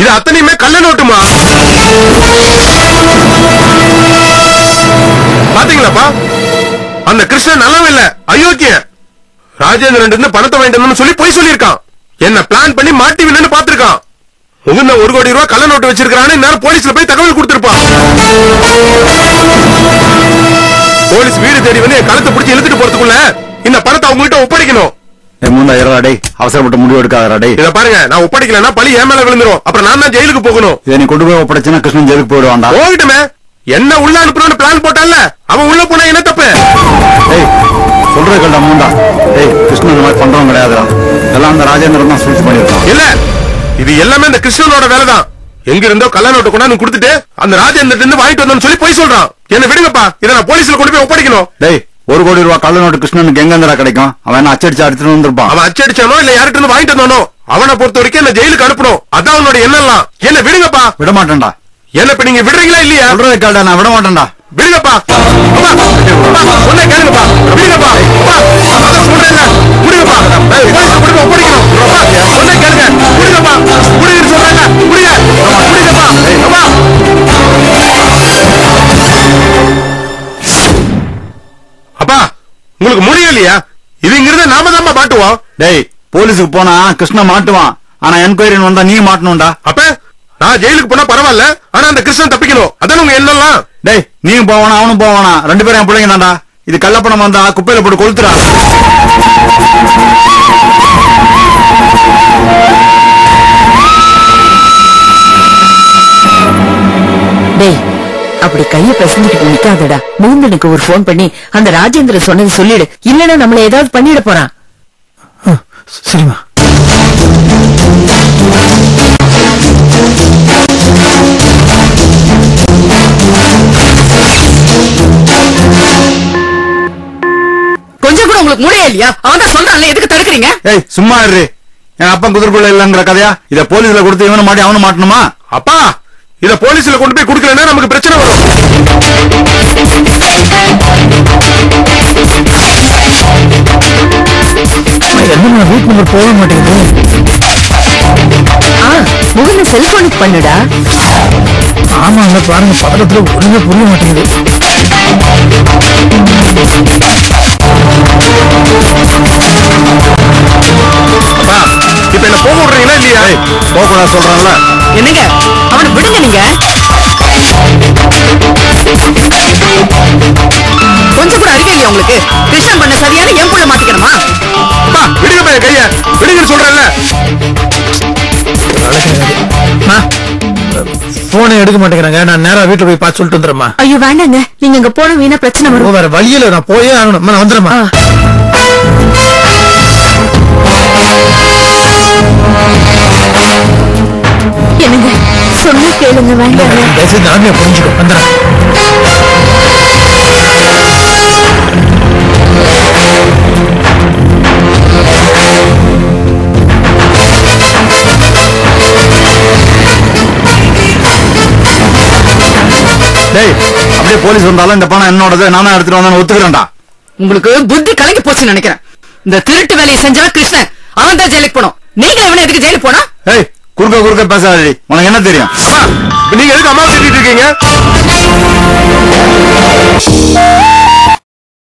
இது அத்தனையுமே கள்ள நோட்டுமா? பாத்தீங்களாப்பா, அந்த கிருஷ்ணன் நல்லவன் இல்ல, அயோக்கிய. ராஜேந்திரன் பணத்தை வாங்கிட்டு சொல்லி போய் சொல்லியிருக்கான். என்ன பிளான் பண்ணி மாட்டி வில்லன்னு பாத்திருக்கான். உங்க 1 கோடி ரூபாய் கள்ள நோட்டு வச்சிருக்கான்னு நேரம் போலீஸ்ல போய் தகவல் கொடுத்திருப்பான். போலீஸ் வீடு தேடி வந்து என் கழுத்தை பிடிச்சி இழுத்துட்டு போறதுக்குள்ள இந்த பணத்தை அவங்ககிட்ட ஒப்படைக்கணும். அவசரப்பட்டு முடிவு எடுக்காதே. இத பாருங்க, நான் ஒப்படைக்கலன்னா பழி என் மேல விழுந்துரும். அப்புறம் நான் தான் ஜெயிலுக்கு போகணும். நீ கொண்டு போய் ஒப்படைச்சுன்னா கிருஷ்ணன் ஜெயிலுக்கு போயிடுவான்டா. போகட்டுமே, என்ன உள்ள அனுப்பணும்னு பிளான் போட்டான்ல, அவன் உள்ள போனா என்ன தப்பு? சொல்றது கேட்டா மூண்டா. கிருஷ்ணன் இந்த மாதிரி பண்றவங்க கிடையாதுடா. எல்லாம் அந்த ராஜேந்திரன் தான் சூழ்ச்சி பண்ணிருக்கான். இல்ல, இது எல்லாமே இந்த கிருஷ்ணனோட வேலைதான். எங்க இருந்தோ கள்ள நோட்டு கொண்டாந்து கொடுத்துட்டு அந்த ராஜேந்திரன் வாங்கிட்டு வந்தோம்னு சொல்லி போய் சொல்றான். என்ன விடுங்கப்பா, இதை நான் போலீஸ்ல கொண்டு போய் ஒப்படைக்கணும். 1 கோடி ரூபாய் கள்ள நோட்டு கிருஷ்ணனுக்கு எங்க இருந்தா கிடைக்கும்? அவன் அச்சடிச்சு அடிச்சுட்டு வந்திருப்பான். அவன் அச்சடிச்சானோ இல்ல யார்கிட்ட வாங்கிட்டு வந்தானோ, அவனை பொறுத்த வரைக்கும் என்ன ஜெயிலுக்கு அனுப்பணும். அதான் அவனோட எண்ணம். என்ன விடுங்கப்பா. விட மாட்டேன்டா. என்ன இப்ப நீங்க விடுறீங்களா இல்லையா? சொல்றதை கேட்டா நான் விட மாட்டேன்டா. விடுங்கப்பா. சொன்ன கேளுங்கப்பா. விடுங்கப்பா. சொல்றேன், விடுங்கப்பா. போலீஸ்ல கொண்டு போய் ஒப்படைக்கணும். சொன்ன கேளுங்க. விடுங்கப்பா. விடுங்கன்னு சொல்றாங்க. விடுங்க. விடுங்கப்பா. அப்பா, உங்களுக்கு முடியும் இல்லையா? இது இங்கிருந்து நாம தான் மாட்டுவோம். போலீஸுக்கு போனா கிருஷ்ணன் மாட்டுவான். ஆனா என்கொயரி வந்தா நீ மாட்டணும்டா. அப்ப நான் ஜெயிலுக்கு போனா பரவாயில்ல, ஆனா அந்த கிருஷ்ணன் தப்பிக்கணும். அதான் உங்க என்னெல்லாம். நீயும் போவானா அவனும் போவானா, 2 பேரும் என் பிள்ளைங்க தான்டா. இது கள்ளப்பணம் வந்தா குப்பையில போட்டு கொளுத்துறா. அப்படி கைய பிரசங்கிட்டு நிக்காதடா. மூந்தனுக்கு ஒரு போன் பண்ணி அந்த ராஜேந்திர சொன்னது சொல்லிடு. இல்லன்னா நம்மள ஏதாவது பண்ணிட போறான். சரிமா. கொஞ்சம் கூட உங்களுக்கு முடிய இல்லையா? அவன் சொல்றான்ல, எதுக்கு தடுக்கிறீங்க? சும்மா இரு. என் அப்பா குதிரைக்குள்ள இல்லங்கிற கதையா? இத போலீஸ்ல கொடுத்து இவனை மாட்டி அவனு மாட்டணுமா? அப்பா, இத போலீஸ்ல கொண்டு போய் கொடுக்கலன்னா நமக்கு பிரச்சனை வரும். என்ன வீட் நம்பர் போக மாட்டேங்குது. முகன செல்போனுக்கு பண்ணுடா. ஆமாங்க, பாருங்க பதட்டத்துல ஒழுங்கா புரிய மாட்டேங்குது. அப்பா, இப்ப என்ன போக விடுறீங்களா இல்லையா? போகக்கூடாது சொல்றான்ல. என்னங்க, அவனை விடுங்க. நீங்க கொஞ்சம் கூட அறிவே இல்லையா உங்களுக்கு? கிருஷ்ணன் பண்ண சரியான என் புள்ள மாத்திக்கணுமா? விடுங்க பையன் கைய, விடுங்கன்னு சொல்றேன்ல. போனை எடுக்க மாட்டேங்கிறாங்க. நான் நேரா வீட்டுல போய் பார்த்து சொல்லிட்டு வந்துடுறேம்மா. ஐயோ வேண்டாங்க, நீங்க அங்க போன வீணா பிரச்சனை வரும். வேற வழியில நான் போயே ஆகணும். நான் வந்துடுறேம்மா. என்னங்க சொன்ன கேளுங்க. வேண்டாங்க, தயவுசெய்து நானே புரிஞ்சுக்கோ. வந்துடுறேன். அப்படியே போலீஸ் வந்தாலும் இந்த பணம் என்னோடது, நானும் எடுத்துட்டு வந்தேன்னு ஒத்துக்கிறேன்டா. உங்களுக்கு புத்தி கலங்கி போச்சுன்னு நினைக்கிறேன். இந்த திருட்டு வேலையை செஞ்சவன் கிருஷ்ணன், அவன் தான் ஜெயிலுக்கு போனோம். நீங்க எவனை எதுக்கு ஜெயிலுக்கு போனா? குறுக்க பேசாதடி. உனக்கு என்ன தெரியும்? நீங்க எதுக்கு அம்மா திட்டிட்டு இருக்கீங்க?